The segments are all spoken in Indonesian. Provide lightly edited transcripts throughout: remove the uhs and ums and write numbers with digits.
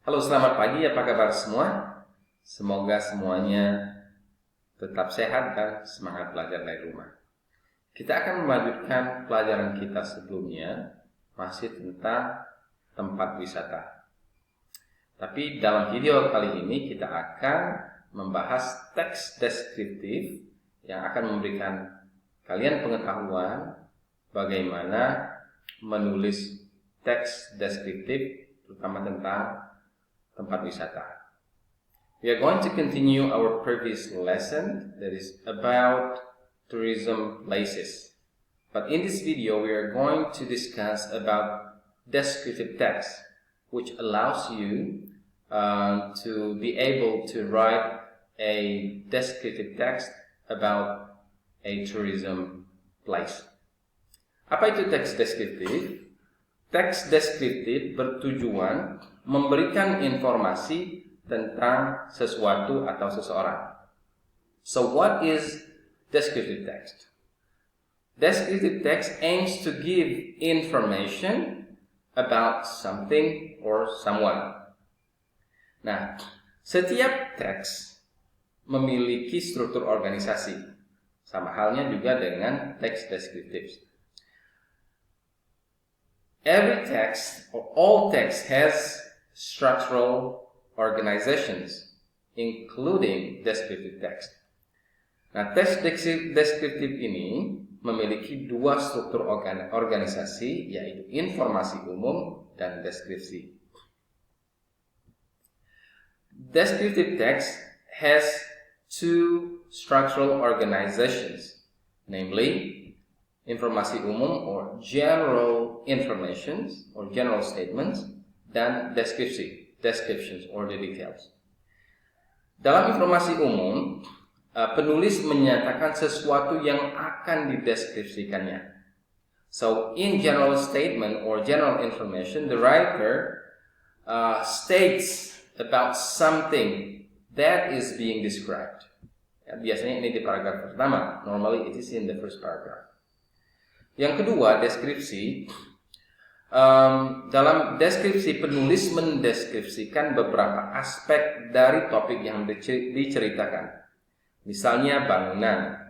Halo, selamat pagi. Apa kabar semua? Semoga semuanya tetap sehat dan semangat belajar dari rumah. Kita akan melanjutkan pelajaran kita sebelumnya, masih tentang tempat wisata. Tapi dalam video kali ini kita akan membahas teks deskriptif yang akan memberikan kalian pengetahuan bagaimana menulis teks deskriptif, terutama tentang tempat wisata. We are going to continue our previous lesson that is about tourism places. But in this video, we are going to discuss about descriptive text, which allows you to be able to write a descriptive text about a tourism place. Apa itu teks deskriptif? Teks deskriptif bertujuan memberikan informasi tentang sesuatu atau seseorang. So what is descriptive text? Descriptive text aims to give information about something or someone. Nah, setiap teks memiliki struktur organisasi, sama halnya juga dengan teks deskriptif. Every text or all text has structural organizations, including descriptive text. Nah, teks deskriptif ini memiliki dua struktur organisasi, yaitu informasi umum dan deskripsi. Descriptive text has two structural organizations, namely informasi umum or general informations or general statements, dan descriptions or the details. Dalam informasi umum, penulis menyatakan sesuatu yang akan dideskripsikannya. So in general statement or general information, the writer states about something that is being described. Ya, biasanya ini di paragraf pertama. Normally it is in the first paragraph. Yang kedua, deskripsi. Dalam deskripsi, penulis mendeskripsikan beberapa aspek dari topik yang diceritakan. Misalnya bangunan.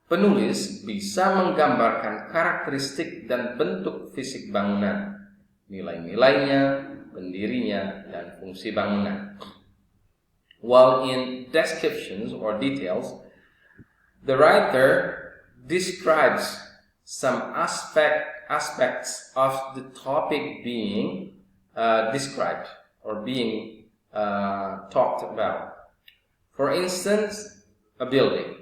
Penulis bisa menggambarkan karakteristik dan bentuk fisik bangunan, nilai-nilainya, pendirinya, dan fungsi bangunan. While in descriptions or details, the writer describes some aspects of the topic being described or being talked about. For instance, a building.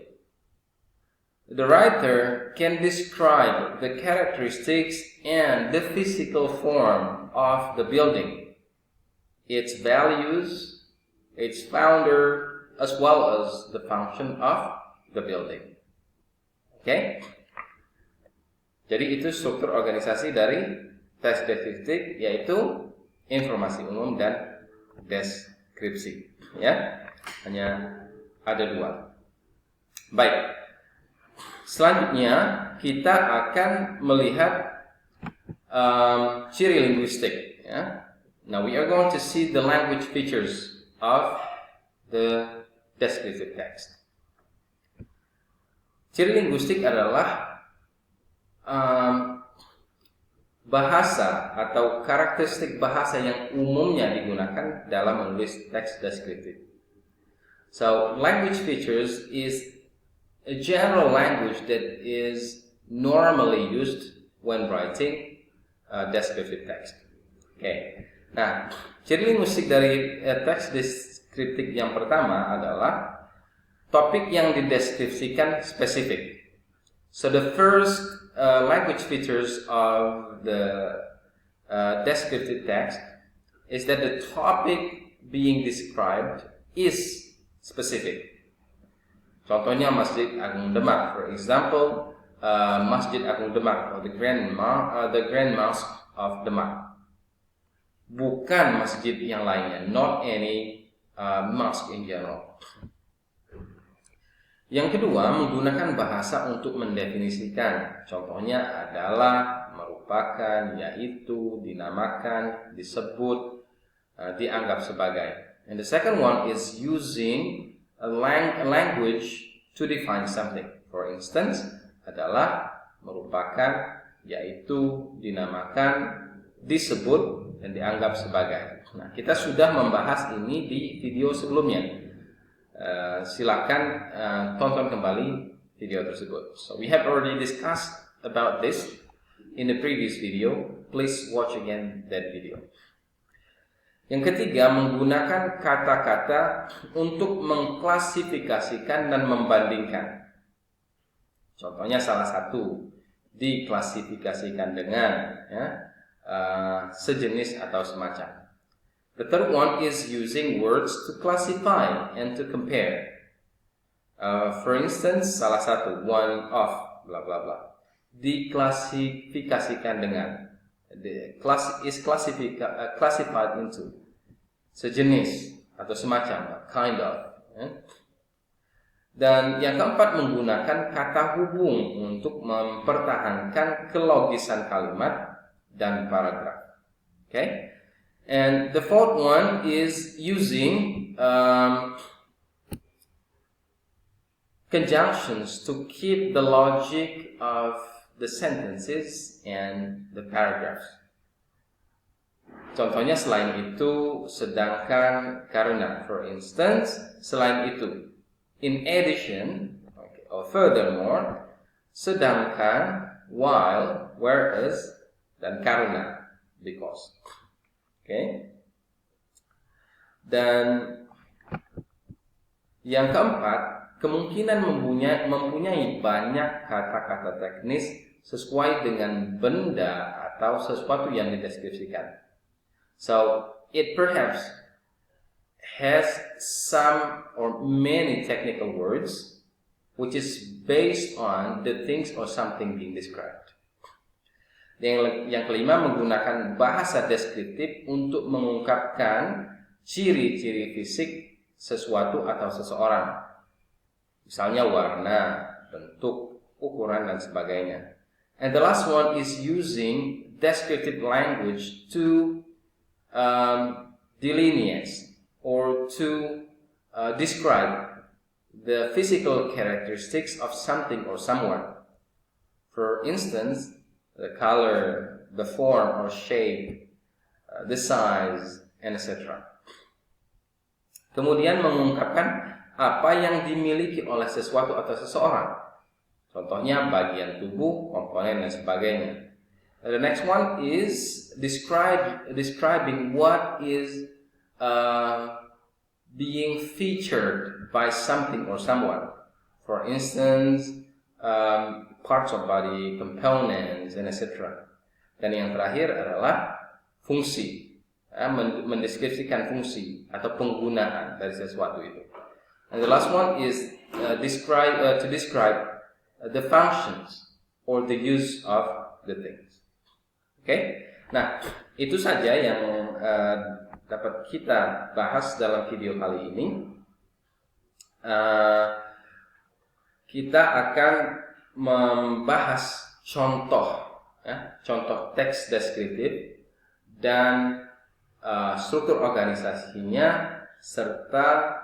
The writer can describe the characteristics and the physical form of the building, its values, its founder, as well as the function of the building. Okay? Jadi itu struktur organisasi dari teks deskriptif, yaitu informasi umum dan deskripsi. Ya, hanya ada dua. Baik. Selanjutnya kita akan melihat ciri linguistik. Ya. Now we are going to see the language features of the descriptive text. Ciri linguistik adalah bahasa atau karakteristik bahasa yang umumnya digunakan dalam menulis teks deskriptif. So, language features is a general language that is normally used when writing descriptive text. Okay. Nah, ciri linguistik dari teks deskriptif yang pertama adalah topik yang dideskripsikan spesifik. So the first language features of the descriptive text is that the topic being described is specific. Contohnya Masjid Agung Demak, for example, Masjid Agung Demak or the Grand Mosque of Demak. Bukan masjid yang lainnya, not any mosque in general. Yang kedua, menggunakan bahasa untuk mendefinisikan. Contohnya adalah merupakan, yaitu, dinamakan, disebut, dianggap sebagai. And the second one is using a language to define something. For instance, adalah merupakan, yaitu dinamakan, disebut, dan dianggap sebagai. Nah, kita sudah membahas ini di video sebelumnya. Silakan tonton kembali video tersebut. So we have already discussed about this in the previous video. Please watch again that video. Yang ketiga, menggunakan kata-kata untuk mengklasifikasikan dan membandingkan. Contohnya salah satu diklasifikasikan dengan sejenis atau semacam. The third one is using words to classify and to compare. For instance, salah satu, one of bla bla bla, diklasifikasikan dengan, classified into, sejenis atau semacam, kind of. Dan yang keempat, menggunakan kata hubung untuk mempertahankan kelogisan kalimat dan paragraf. Okay? And the fourth one is using conjunctions to keep the logic of the sentences and the paragraphs. Contohnya selain itu, sedangkan, karena. For instance, selain itu, in addition, or furthermore, sedangkan, while, whereas, dan karena, because. Okay. Dan yang keempat, kemungkinan mempunyai banyak kata-kata teknis sesuai dengan benda atau sesuatu yang dideskripsikan. So, it perhaps has some or many technical words which is based on the things or something being described. Yang kelima, menggunakan bahasa deskriptif untuk mengungkapkan ciri-ciri fisik sesuatu atau seseorang. Misalnya warna, bentuk, ukuran, dan sebagainya. And the last one is using descriptive language to delineate or to describe the physical characteristics of something or someone. For instance, the color, the form or shape, the size, and etc. Kemudian mengungkapkan apa yang dimiliki oleh sesuatu atau seseorang. Contohnya bagian tubuh, komponen, dan sebagainya. The next one is describing what is being featured by something or someone. For instance, parts of body, components, and etc. Dan yang terakhir adalah fungsi, mendeskripsikan fungsi atau penggunaan dari sesuatu itu. And the last one is to describe the functions or the use of the things. Okay? Nah, itu saja yang dapat kita bahas dalam video kali ini. Kita akan membahas contoh teks deskriptif dan struktur organisasinya serta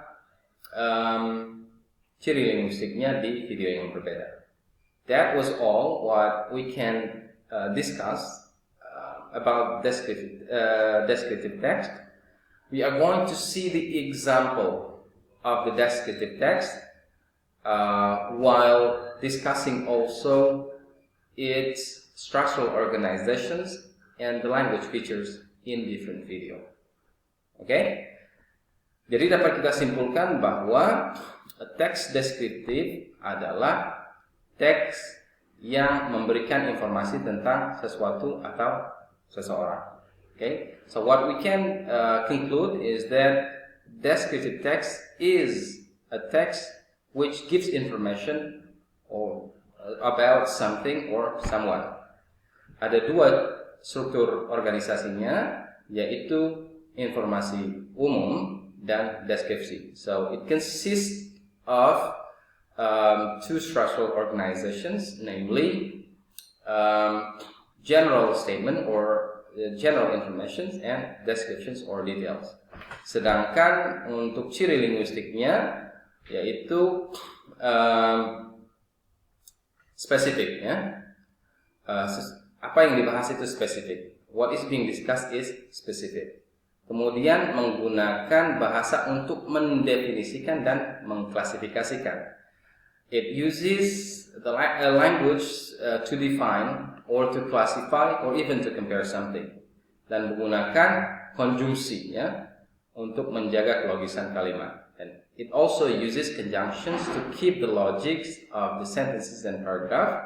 ciri linguistiknya di video yang berbeda. That was all what we can discuss about descriptive text. We are going to see the example of the descriptive text while discussing also its structural organizations and the language features in different video. Okay? Jadi dapat kita simpulkan bahwa teks deskriptif adalah teks yang memberikan informasi tentang sesuatu atau seseorang. Okay? So what we can conclude is that descriptive text is a text which gives information about something or someone. Ada dua struktur organisasinya, yaitu informasi umum dan deskripsi. So it consists of two structural organizations, namely general statement or general information and descriptions or details. Sedangkan untuk ciri linguistiknya yaitu spesifik, ya. Apa yang dibahas itu spesifik. What is being discussed is specific. Kemudian menggunakan bahasa untuk mendefinisikan dan mengklasifikasikan. It uses the language to define or to classify or even to compare something. Dan menggunakan konjungsi, ya, untuk menjaga kelogisan kalimat. And it also uses conjunctions to keep the logics of the sentences and paragraph.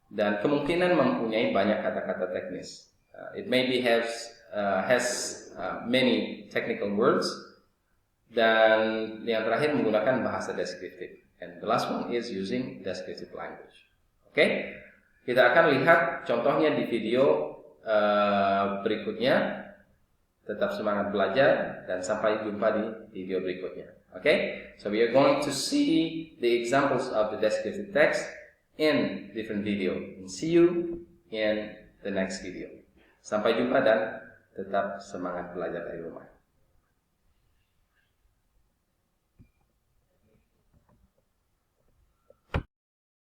Dan kemungkinan mempunyai banyak kata-kata teknis. It maybe has many technical words. Dan yang terakhir menggunakan bahasa deskriptif. And the last one is using descriptive language. Oke, kita akan lihat contohnya di video berikutnya. Tetap semangat belajar dan sampai jumpa di video berikutnya. Oke, so we are going to see the examples of the descriptive text in different video. And see you in the next video. Sampai jumpa dan tetap semangat belajar dari rumah.